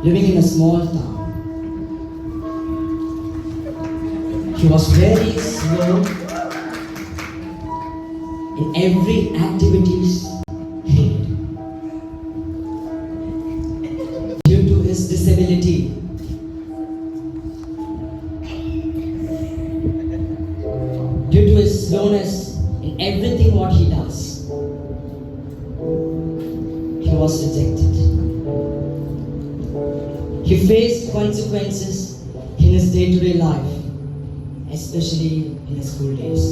living in a small town. He was very slow in every activities he did. Due to his disability, due to his slowness in everything what he does, he was rejected. He faced consequences in his day-to-day life, especially in his school days.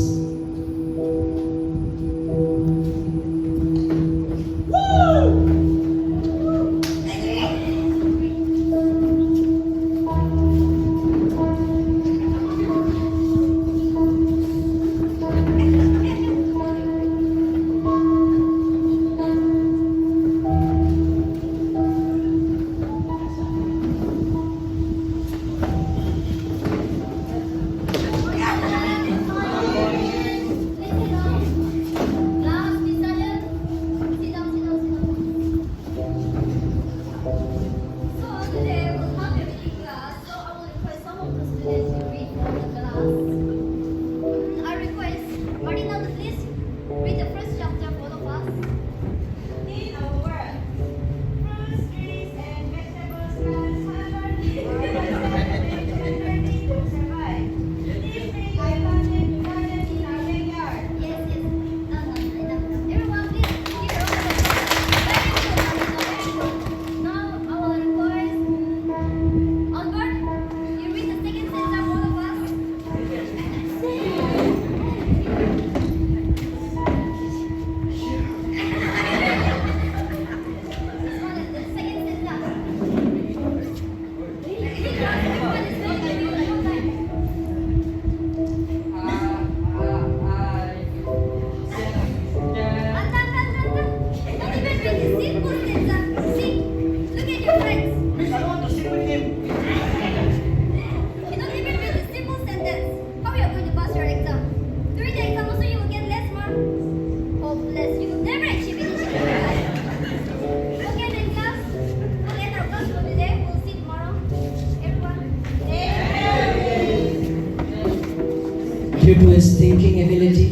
Due to his thinking ability,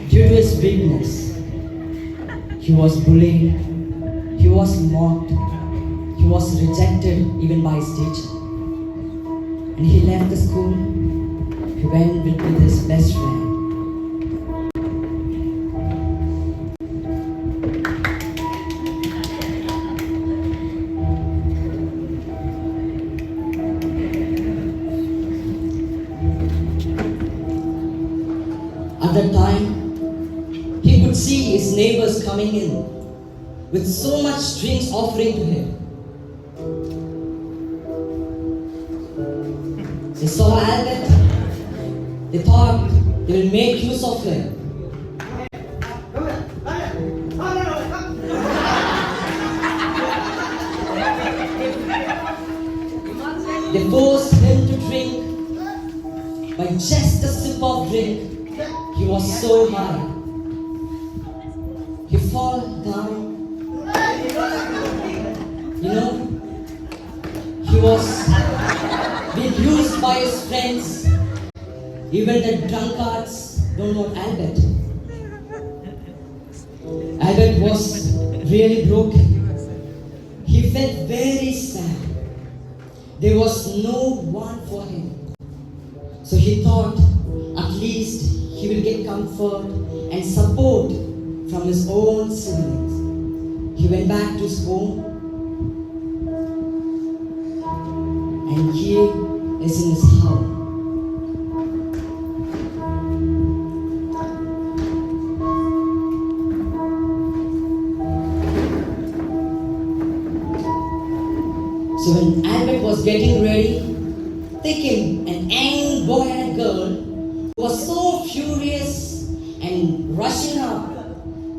due to his bigness, he was bullied, he was mocked, he was rejected even by his teacher. And he left the school, he went with his best friend. At that time, he could see his neighbors coming in with so much drinks offering to him. They saw Albert, they thought they will make use of him. They forced him to drink by just a sip of drink. He was so high. He fell down. He was being used by his friends. Even the drunkards don't know Albert. Albert was really broken. He felt very sad. There was no one for him. So he thought at least he will get comfort and support from his own siblings. He went back to his home, and here is in his house. So when Albert was getting ready, thinking an young boy and a girl was so furious and rushing up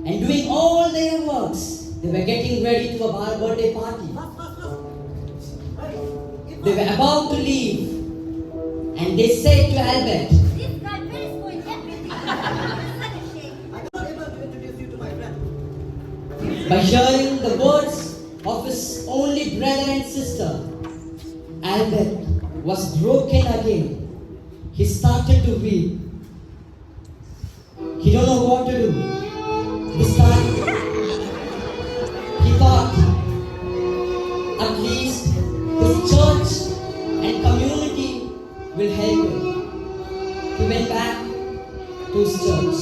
and doing all their works. They were getting ready to a birthday party. They were about to leave, and they said to Albert, "This guy will spoil everything." by hearing the words of his his only brother and sister, Albert was broken again. He started to weep. He don't know what to do. This time, he thought, at least his church and community will help him. He went back to his church.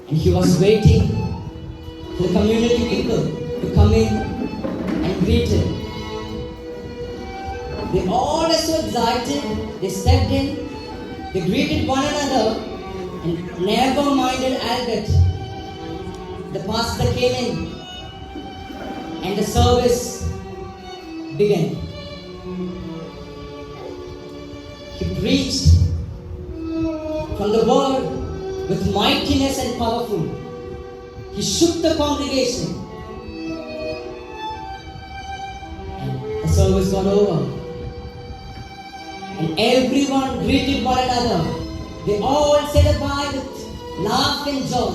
And he was waiting for the community people to come in and greet him. They all were so excited. They stepped in, they greeted one another, and never minded Albert. The pastor came in, and the service began. He preached from the word with mightiness and powerful. He shook the congregation, and the service got over. And everyone greeted one another. They all said goodbye with laugh and joy.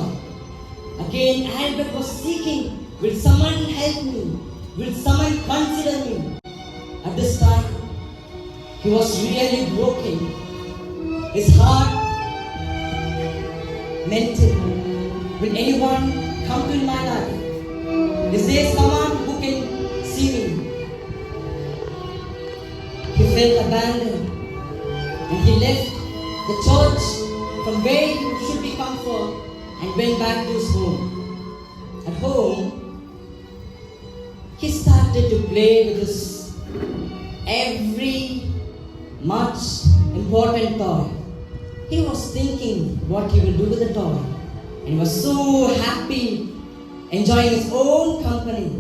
Again, Albert was seeking, will someone help me? Will someone consider me? At this time, he was really broken. His heart meant it. Will anyone come to my life? Is there someone who can see me? He felt abandoned. And he left the church from where he should be comfort and went back to his home. At home, he started to play with his every much important toy. He was thinking what he will do with the toy, and he was so happy, enjoying his own company.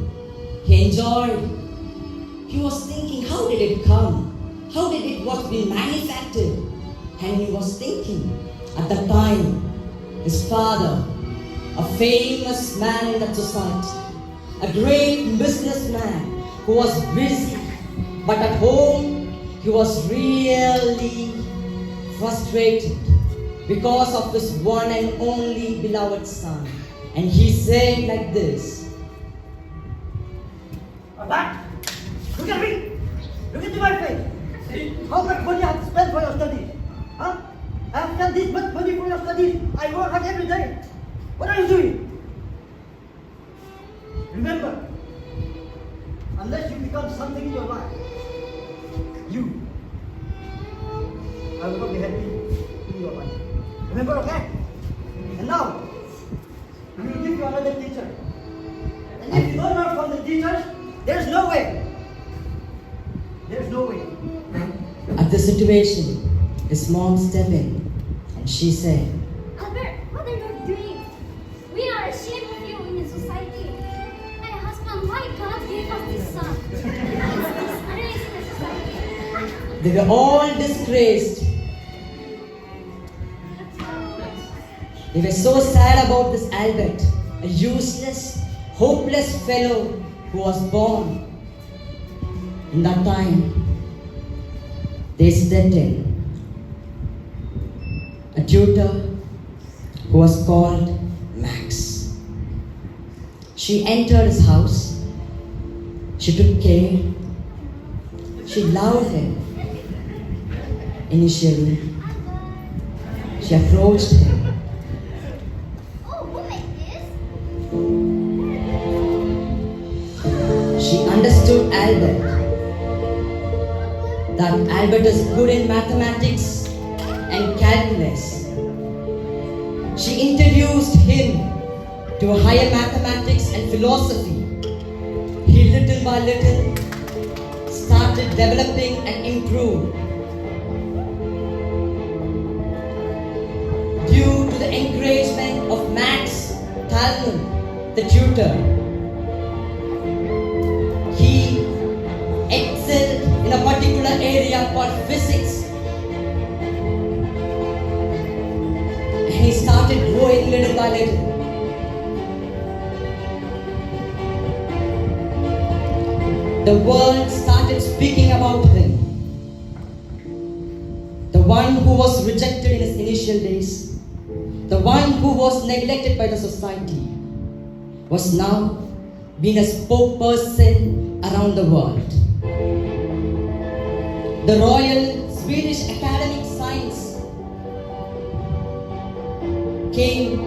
He enjoyed. He was thinking, how did it come? How did it was being manufactured? And he was thinking, at that time, his father, a famous man in that society, a great businessman who was busy, but at home he was really frustrated because of his one and only beloved son. And he said like this, Dad, look at me! Look into my face! How much money I have to spend for your studies? Huh? I have spent this much money for your studies. I work hard every day. What are you doing? Remember, unless you become something in your life, I will not be happy in your life. Remember, okay? And now, we will give you another teacher. And if you don't learn from the teachers, there's no way. There's no way. At the situation, his mom stepped in and she said, Albert, what are you doing? We are ashamed of you in the society. My husband, why God gave us this son? It's disgrace in the society. They were all disgraced. They were so sad about this Albert, a useless, hopeless fellow who was born. In that time, they stepped in. A tutor who was called Max. She entered his house. She took care. She loved him. Initially, she approached him. Oh, who made this? She understood Albert. That Albert is good in mathematics and calculus. She introduced him to higher mathematics and philosophy. He little by little started developing and improved. Due to the encouragement of Max Talman, the tutor, he excelled in a particular area called physics. And he started growing little by little. The world started speaking about him. The one who was rejected in his initial days. the one who was neglected by the society, was now being a spokesperson around the world. The Royal Swedish Academic Science came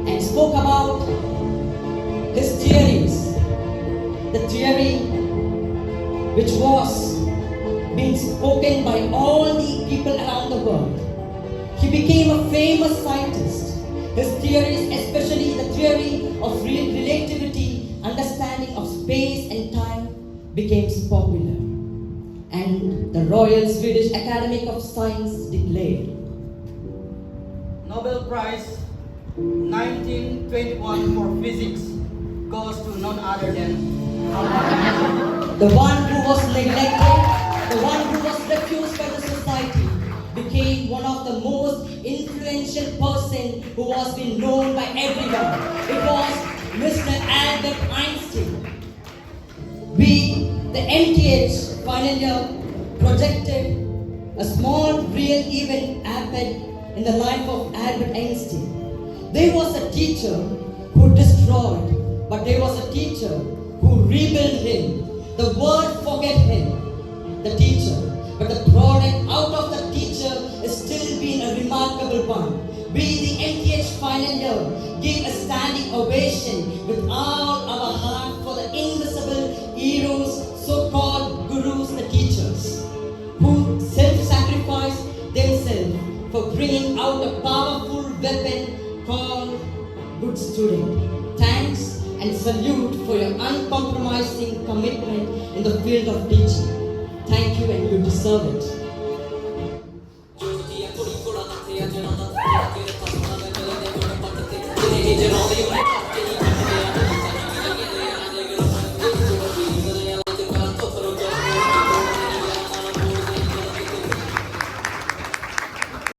and spoke about his theories. The theory which was being spoken by all the people around the world. He became a famous scientist. His theories, especially the theory of relativity, understanding of space and time, became popular. And the Royal Swedish Academy of Science declared Nobel Prize 1921 for physics goes to none other than the one who was neglected, the one who was refused by the society, became one of the most influential person who was being known by everyone. It was Mr. Albert Einstein. We, the MTH final year, projected a small real event happened in the life of Albert Einstein. There was a teacher who destroyed, but there was a teacher who rebuilt him. The world forget him, the teacher, but the product out of the teacher is still being a remarkable one. We, the MTH final year, give a standing ovation with all our heart for the invisible heroes, so-called gurus, the teachers, who self-sacrifice themselves for bringing out a powerful weapon called good student. Thanks and salute for your uncompromising commitment in the field of teaching. Thank you, and you deserve it.